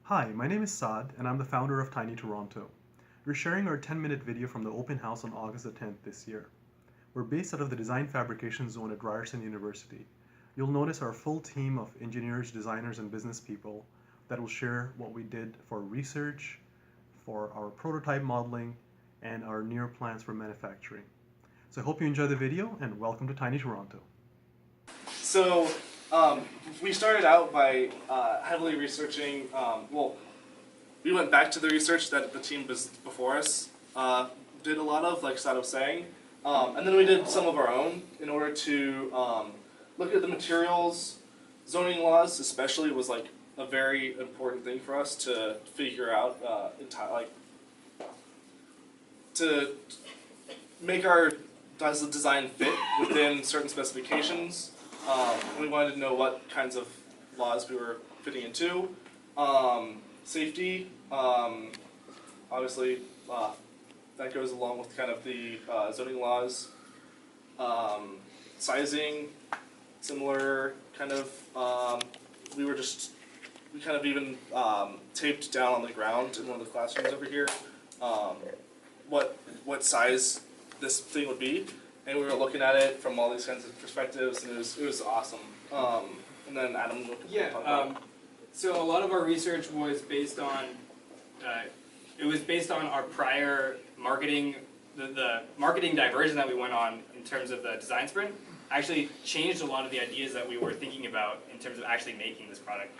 Hi, my name is Saad, and I'm the founder of Tiny Toronto. We're sharing our 10-minute video from the open house on August the 10th this year. We're based out of the Design Fabrication Zone at Ryerson University. You'll notice our full team of engineers, designers, and business people that will share what we did for research, for our prototype modeling, and our near plans for manufacturing. So I hope you enjoy the video, and welcome to Tiny Toronto. So we started out by heavily researching, we went back to the research that the team before us did a lot of, like Sad was saying, and then we did some of our own in order to look at the materials. Zoning laws especially was like a very important thing for us to figure out, to make our design fit within certain specifications. We wanted to know what kinds of laws we were fitting into. Safety, obviously, that goes along with kind of the zoning laws. Sizing, similar kind of, we kind of even taped down on the ground in one of the classrooms over here what size this thing would be. And we were looking at it from all these kinds of perspectives, and it was awesome. And then Adam, so a lot of our research was based on our prior marketing. The marketing diversion that we went on in terms of the design sprint actually changed a lot of the ideas that we were thinking about in terms of actually making this product.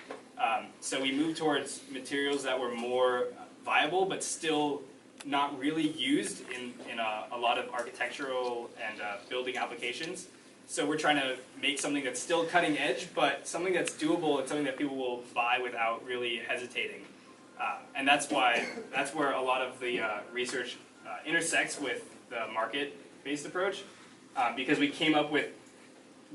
So we moved towards materials that were more viable, but still not really used in a lot of architectural and building applications. So we're trying to make something that's still cutting edge, but something that's doable and something that people will buy without really hesitating. And that's where a lot of the research intersects with the market-based approach, because we came up with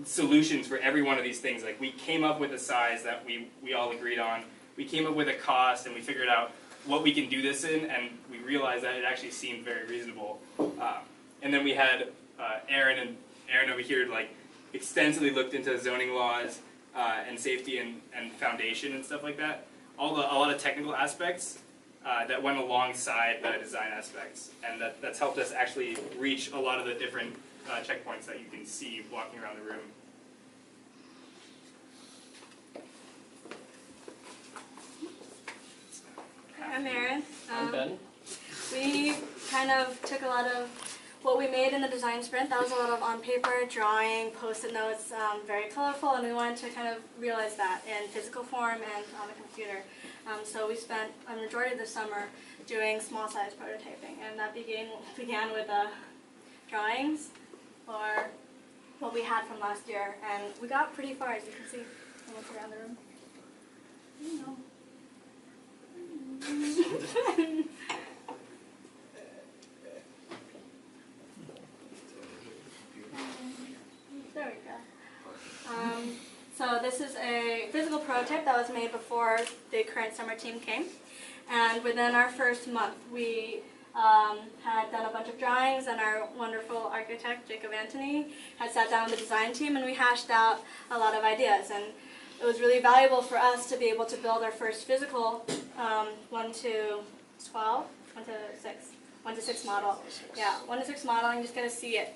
solutions for every one of these things. Like, we came up with a size that we all agreed on. We came up with a cost, and we figured out what we can do this in, and we realized that it actually seemed very reasonable. And then we had Aaron, and Aaron over here extensively looked into zoning laws and safety and foundation and stuff like that. A lot of technical aspects that went alongside the design aspects, and that's helped us actually reach a lot of the different checkpoints that you can see walking around the room. I'm Erin. I'm Ben. We kind of took a lot of what we made in the design sprint. That was a lot of on paper, drawing, post-it notes, very colorful, and we wanted to kind of realize that in physical form and on the computer. So we spent a majority of the summer doing small size prototyping, and that began with drawings or what we had from last year, and we got pretty far, as you can see. I look around the room. You know. There we go. So this is a physical prototype that was made before the current summer team came, and within our first month we had done a bunch of drawings, and our wonderful architect Jacob Anthony had sat down with the design team, and we hashed out a lot of ideas. And it was really valuable for us to be able to build our first physical 1 to 6 model. Yeah, 1 to 6 model, and you just get to see it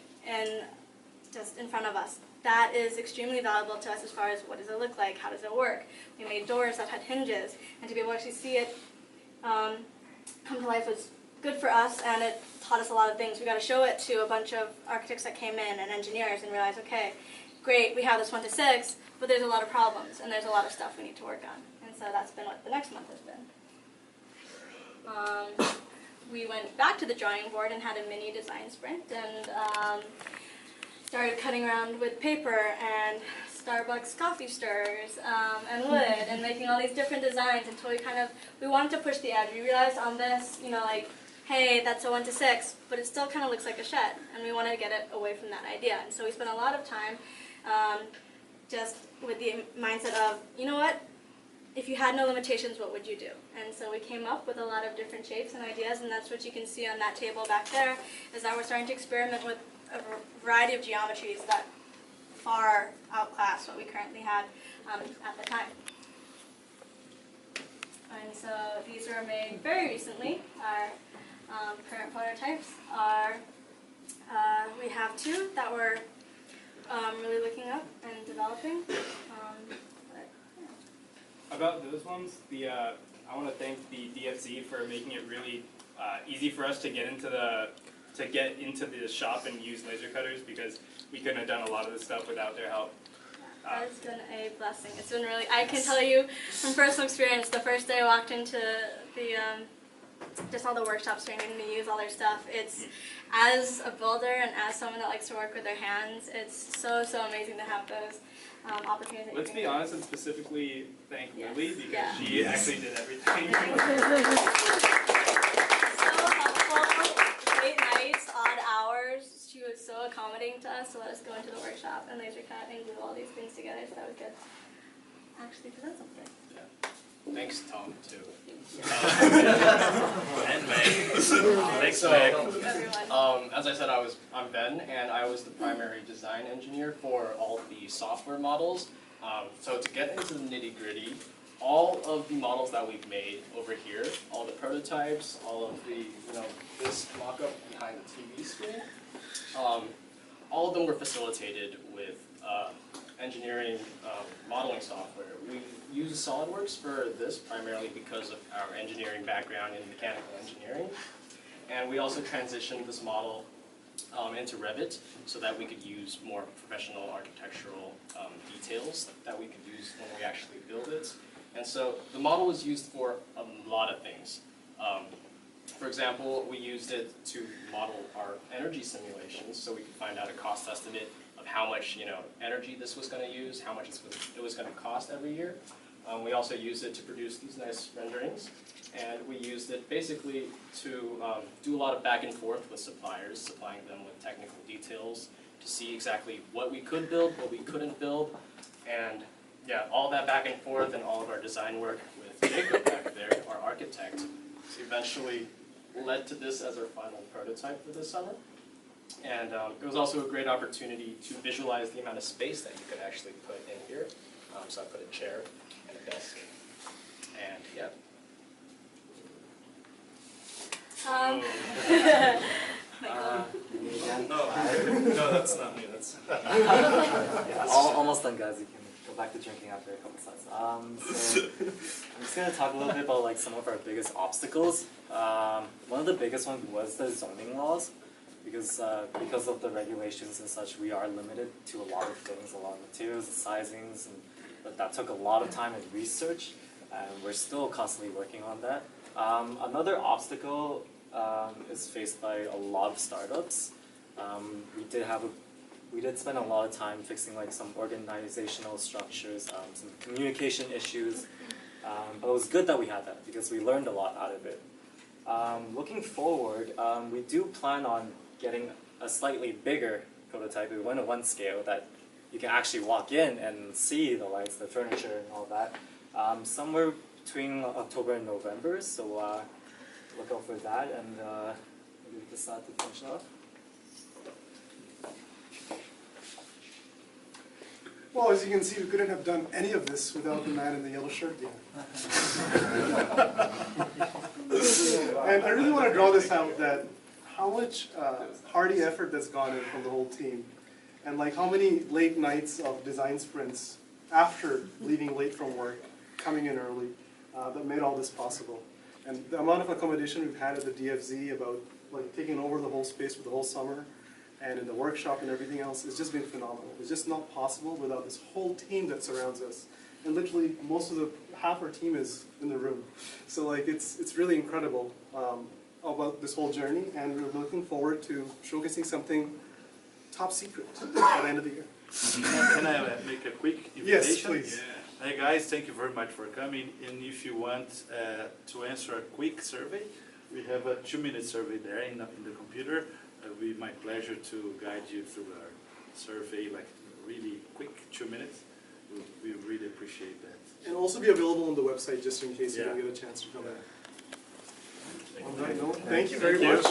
just in front of us. That is extremely valuable to us as far as what does it look like, how does it work. We made doors that had hinges, and to be able to actually see it come to life was good for us, and it taught us a lot of things. We got to show it to a bunch of architects that came in and engineers and realize, okay, great, we have this 1 to 6, but there's a lot of problems, and there's a lot of stuff we need to work on. And so that's been what the next month has been. We went back to the drawing board and had a mini design sprint, and started cutting around with paper and Starbucks coffee stirrers and wood, and making all these different designs until we wanted to push the edge. We realized on this, hey, that's a 1 to 6, but it still kind of looks like a shed, and we wanted to get it away from that idea. And so we spent a lot of time just with the mindset of, you know what, if you had no limitations, what would you do? And so we came up with a lot of different shapes and ideas, and that's what you can see on that table back there, is that we're starting to experiment with a variety of geometries that far outclass what we currently had at the time. And so these were made very recently. Our current prototypes are, we have two that we're really looking up and developing. About those ones, I want to thank the DFZ for making it really easy for us to get into the shop and use laser cutters, because we couldn't have done a lot of this stuff without their help. That has been a blessing. It's been really, I can tell you from personal experience, the first day I walked into the, just all the workshops training to use all their stuff, it's, as a builder and as someone that likes to work with their hands, it's so amazing to have those opportunities. Let's be honest and specifically thank Lily, because Yeah. she actually did everything. So helpful, late nights, odd hours. She was so accommodating to us to let us go into the workshop and laser cut and glue all these things together, so that was good. Actually present something. Thanks, Tom, too. And Meg. Thanks, Meg. Everyone. As I said, I'm Ben, and I was the primary design engineer for all the software models. So to get into the nitty-gritty, all of the models that we've made over here, all the prototypes, all of the, this mock-up behind the TV screen, all of them were facilitated with engineering modeling software. We use SolidWorks for this primarily because of our engineering background in mechanical engineering. And we also transitioned this model into Revit so that we could use more professional architectural details that we could use when we actually build it. And so the model was used for a lot of things. For example, we used it to model our energy simulations so we could find out a cost estimate of how much energy this was going to use, how much it was going to cost every year. We also used it to produce these nice renderings, and we used it basically to do a lot of back and forth with suppliers, supplying them with technical details to see exactly what we could build, what we couldn't build, and yeah, all that back and forth and all of our design work with Jacob back there, our architect, eventually led to this as our final prototype for this summer. And it was also a great opportunity to visualize the amount of space that you could actually put in here. So I put a chair and a desk, and yeah. No, that's not me. That's. Yeah, almost done, guys. You can go back to drinking after a couple slides. So I'm just gonna talk a little bit about some of our biggest obstacles. One of the biggest ones was the zoning laws, because of the regulations and such, we are limited to a lot of things, a lot of materials, sizings, and that took a lot of time and research, and we're still constantly working on that. Another obstacle is faced by a lot of startups. We did spend a lot of time fixing some organizational structures, some communication issues, but it was good that we had that because we learned a lot out of it. Looking forward, we do plan on getting a slightly bigger prototype. We went to 1 scale that you can actually walk in and see the lights, the furniture, and all that. Somewhere between October and November, so look out for that, and maybe we decide to finish it off. Well, as you can see, we couldn't have done any of this without the man in the yellow shirt here. And I really want to draw this out, that how much hearty effort that's gone in from the whole team, and how many late nights of design sprints after leaving late from work, coming in early, that made all this possible. And the amount of accommodation we've had at the DFZ about taking over the whole space for the whole summer, and in the workshop and everything else, it's just been phenomenal. It's just not possible without this whole team that surrounds us. And literally, half our team is in the room. So it's really incredible about this whole journey, and we're looking forward to showcasing something top secret at the end of the year. Can I make a quick invitation? Yes, please. Hey guys, thank you very much for coming. And if you want to answer a quick survey, we have a 2-minute survey there in the computer. It will be my pleasure to guide you through our survey, really quick, 2 minutes. We really appreciate that. And also be available on the website just in case you don't get a chance to come back. On that note, thank you very much.